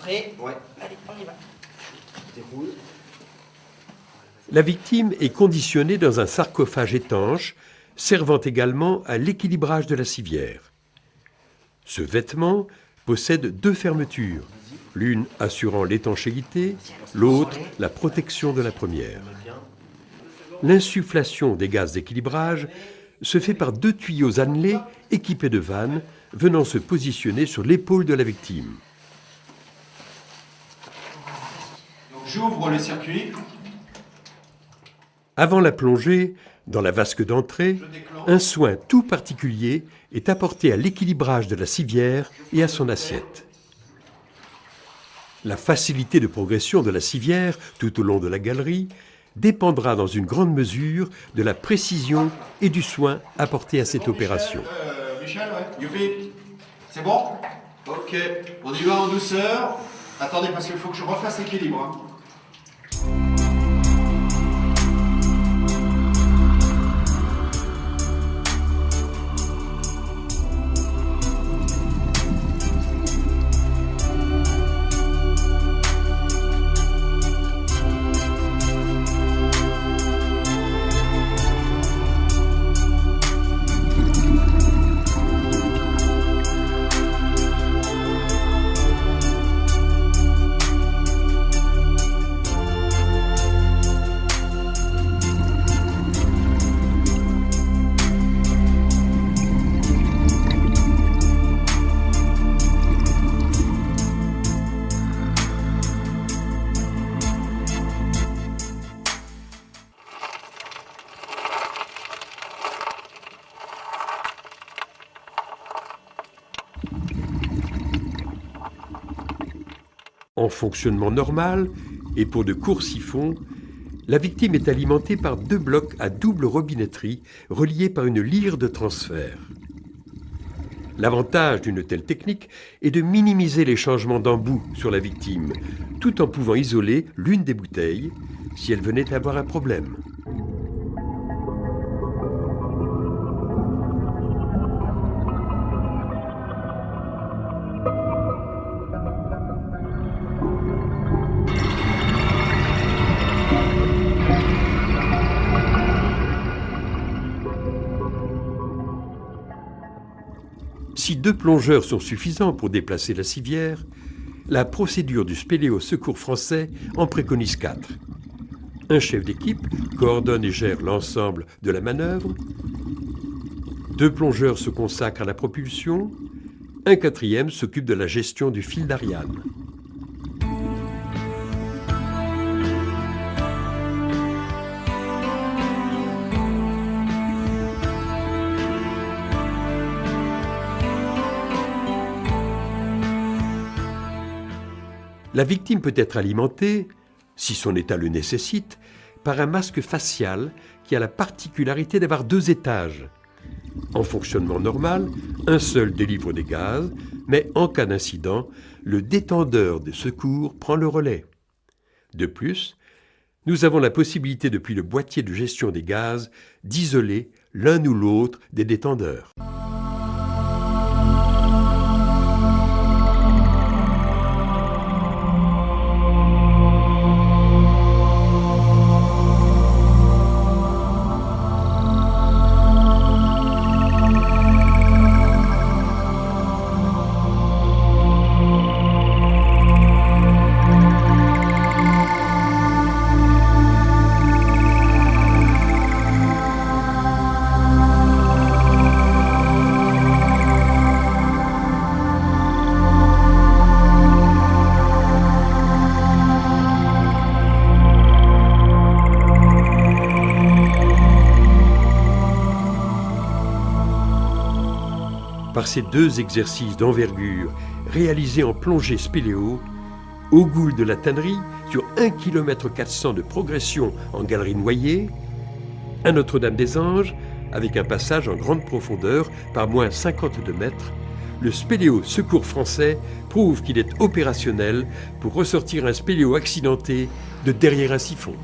Prêt? Ouais. Allez, on y va. Déroule. La victime est conditionnée dans un sarcophage étanche, servant également à l'équilibrage de la civière. Ce vêtement possède deux fermetures, l'une assurant l'étanchéité, l'autre la protection de la première. L'insufflation des gaz d'équilibrage se fait par deux tuyaux annelés équipés de vannes venant se positionner sur l'épaule de la victime. Donc j'ouvre le circuit. Avant la plongée, dans la vasque d'entrée, un soin tout particulier est apporté à l'équilibrage de la civière et à son assiette. La facilité de progression de la civière tout au long de la galerie dépendra dans une grande mesure de la précision et du soin apporté à cette opération. Michel, ouais. Youpi. C'est bon? Ok. On y va en douceur. Attendez, parce qu'il faut que je refasse l'équilibre. Hein. En fonctionnement normal et pour de courts siphons, la victime est alimentée par deux blocs à double robinetterie reliés par une lyre de transfert. L'avantage d'une telle technique est de minimiser les changements d'embout sur la victime, tout en pouvant isoler l'une des bouteilles si elle venait à avoir un problème. Si deux plongeurs sont suffisants pour déplacer la civière, la procédure du Spéléo Secours Français en préconise 4. Un chef d'équipe coordonne et gère l'ensemble de la manœuvre. 2 plongeurs se consacrent à la propulsion. Un 4e s'occupe de la gestion du fil d'Ariane. La victime peut être alimentée, si son état le nécessite, par un masque facial qui a la particularité d'avoir 2 étages. En fonctionnement normal, un seul délivre des gaz, mais en cas d'incident, le détendeur de secours prend le relais. De plus, nous avons la possibilité depuis le boîtier de gestion des gaz d'isoler l'un ou l'autre des détendeurs. Par ces 2 exercices d'envergure réalisés en plongée spéléo, au Goul de la Tannerie, sur 1,4 km de progression en galerie noyée, à Notre-Dame-des-Anges, avec un passage en grande profondeur par moins 52 mètres, le Spéléo Secours Français prouve qu'il est opérationnel pour ressortir un spéléo accidenté de derrière un siphon.